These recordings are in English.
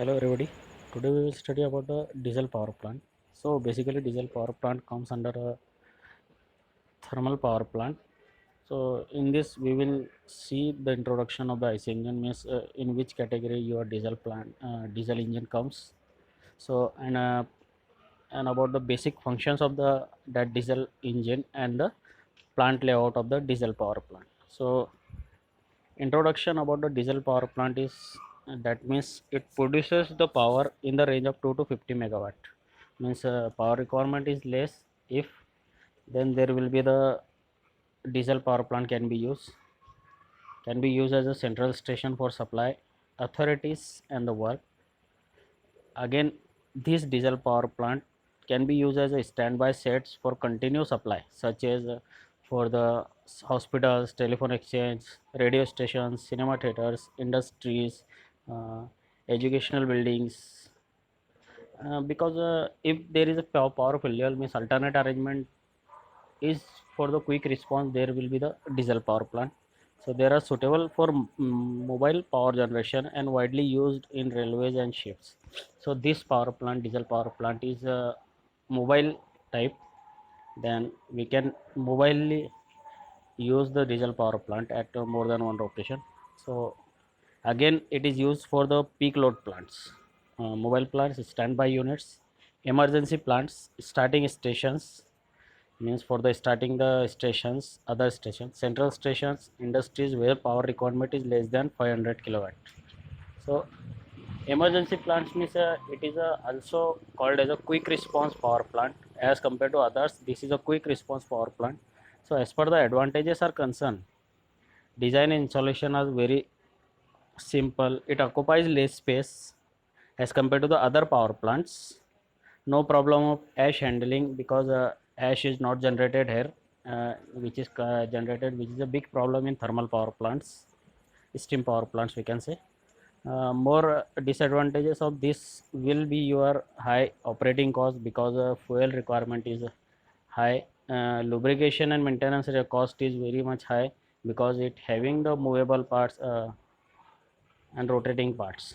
Hello everybody. Today we will study about the diesel power plant. So basically diesel power plant comes under a thermal power plant. So in this we will see the introduction of the IC engine, means in which category your diesel engine comes. So and about the basic functions of the that diesel engine and the plant layout of the diesel power plant. So introduction about the diesel power plant is that means it produces the power in the range of 2 to 50 megawatt, means power requirement is less. If then there will be the diesel power plant can be used as a central station for supply authorities and the work. Again, this diesel power plant can be used as a standby sets for continuous supply, such as for the hospitals, telephone exchange, radio stations, cinema theaters, industries, uh, educational buildings. Because if there is a power failure, means alternate arrangement is for the quick response. There will be the diesel power plant. So they are suitable for mobile power generation and widely used in railways and ships. So this power plant, diesel power plant, is a mobile type. Then we can mobilely use the diesel power plant at more than one location. So again, it is used for the peak load plants, mobile plants, standby units, emergency plants, starting stations, means for the starting the stations, other stations, central stations, industries where power requirement is less than 500 kilowatt. So emergency plants means it is also called as a quick response power plant. As compared to others, this is a quick response power plant. So as per the advantages are concerned, design and installation are very simple. It occupies less space as compared to the other power plants. No problem of ash handling, because ash is not generated here, which is generated, which is a big problem in thermal power plants, steam power plants we can say. More disadvantages of this will be your high operating cost, because fuel requirement is high. Lubrication and maintenance cost is very much high, because it having the movable parts and rotating parts.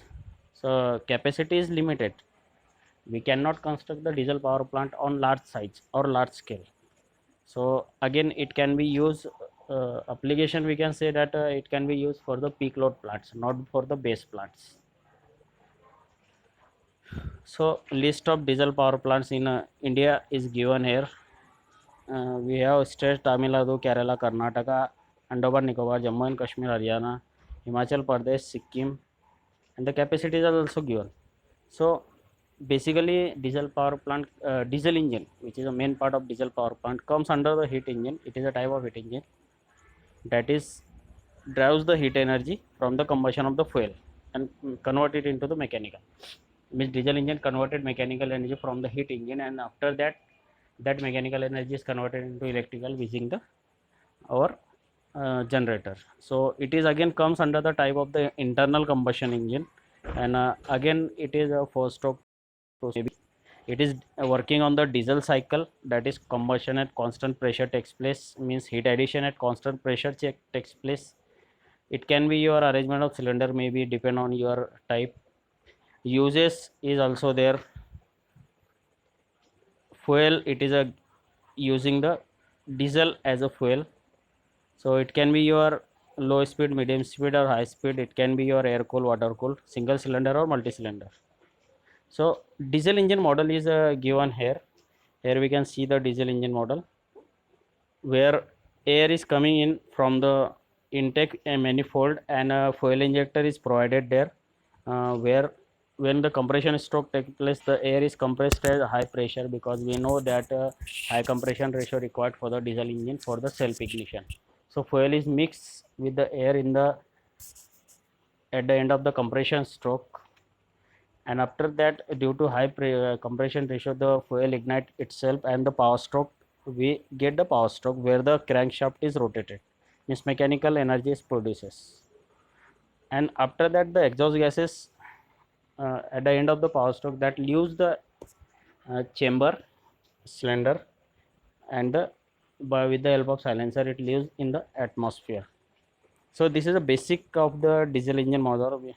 So capacity is limited. We cannot construct the diesel power plant on large size or large scale. So again, it can be used, application we can say that it can be used for the peak load plants, not for the base plants. So list of diesel power plants in India is given here. We have states Tamil Nadu, Kerala, Karnataka, Andaman Nicobar, Jammu and Kashmir, Haryana, Himachal Pradesh, Sikkim, and the capacities are also given. So basically diesel power plant, diesel engine, which is a main part of diesel power plant, comes under the heat engine. It is a type of heat engine that is drives the heat energy from the combustion of the fuel and convert it into the mechanical. Means diesel engine converted mechanical energy from the heat engine, and after that, that mechanical energy is converted into electrical using the our generator. So it is again comes under the type of the internal combustion engine, and again it is a four stroke process. It is working on the diesel cycle, that is combustion at constant pressure takes place, means heat addition at constant pressure takes place. It can be your arrangement of cylinder, maybe depend on your type. Uses is also there. Fuel, it is a using the diesel as a fuel. So it can be your low speed, medium speed, or high speed. It can be your air cool, water cool, single cylinder or multi cylinder. So diesel engine model is given here. Here we can see the diesel engine model, where air is coming in from the intake manifold, and a fuel injector is provided there, where when the compression stroke takes place, the air is compressed at high pressure, because we know that high compression ratio required for the diesel engine for the self ignition. So fuel is mixed with the air in the at the end of the compression stroke, and after that, due to high compression ratio, the fuel ignite itself, and the power stroke, we get the power stroke where the crankshaft is rotated, means mechanical energy is produces. And after that, the exhaust gases, at the end of the power stroke, that leaves the chamber cylinder, and with the help of silencer, it leaves in the atmosphere. So this is a basic of the diesel engine model.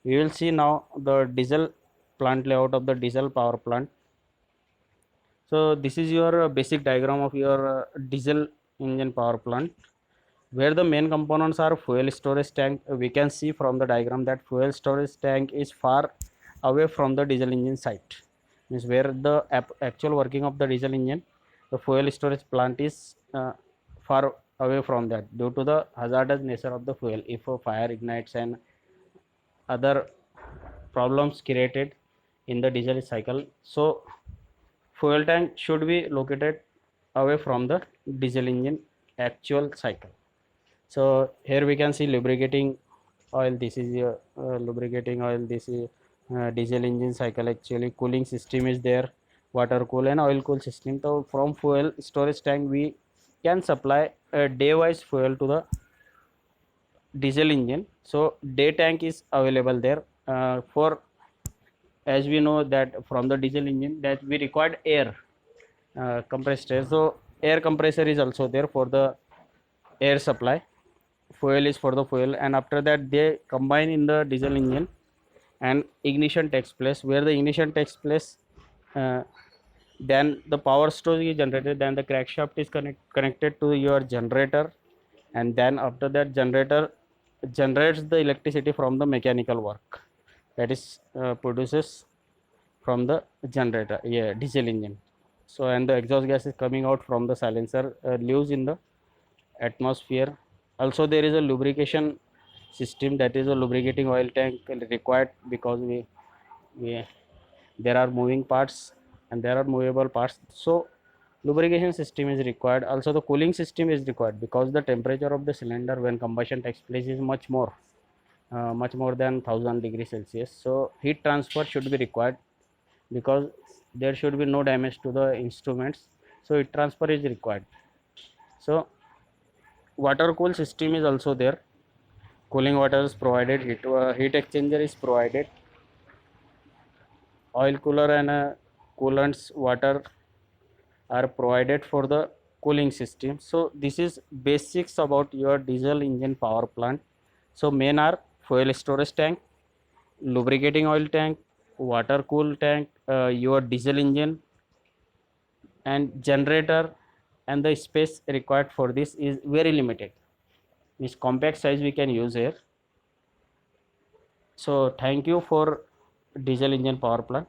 We will see now the diesel plant layout of the diesel power plant. So this is your basic diagram of your diesel engine power plant, where the main components are fuel storage tank. We can see from the diagram that fuel storage tank is far away from the diesel engine site, means where the actual working of the diesel engine, the fuel storage plant is far away from that, due to the hazardous nature of the fuel. If a fire ignites and other problems created in the diesel cycle, so fuel tank should be located away from the diesel engine actual cycle. So here we can see lubricating oil. This is your lubricating oil. This is diesel engine cycle. Actually cooling system is there, water cool and oil cool system. So from fuel storage tank we can supply day wise fuel to the diesel engine. So day tank is available there for, as we know that from the diesel engine that we required air, compressed air. So air compressor is also there for the air supply. Fuel is for the fuel, and after that they combine in the diesel engine and ignition takes place. Where the ignition takes place, uh, then the power source is generated, then the crankshaft is connected to your generator, and then after that generator generates the electricity from the mechanical work that is produces from the generator, yeah, diesel engine. So and the exhaust gas is coming out from the silencer, leaves in the atmosphere. Also there is a lubrication system, that is a lubricating oil tank required, because we there are moving parts and there are movable parts, so lubrication system is required. Also the cooling system is required, because the temperature of the cylinder when combustion takes place is much more than 1000 degrees Celsius. So heat transfer should be required, because there should be no damage to the instruments, so heat transfer is required. So water cool system is also there. Cooling water is provided, heat exchanger is provided, oil cooler and coolants water are provided for the cooling system. So this is basics about your diesel engine power plant. So main are fuel storage tank, lubricating oil tank, water cool tank, your diesel engine, and generator, and the space required for this is very limited, means compact size we can use here. So thank you for diesel engine power plant.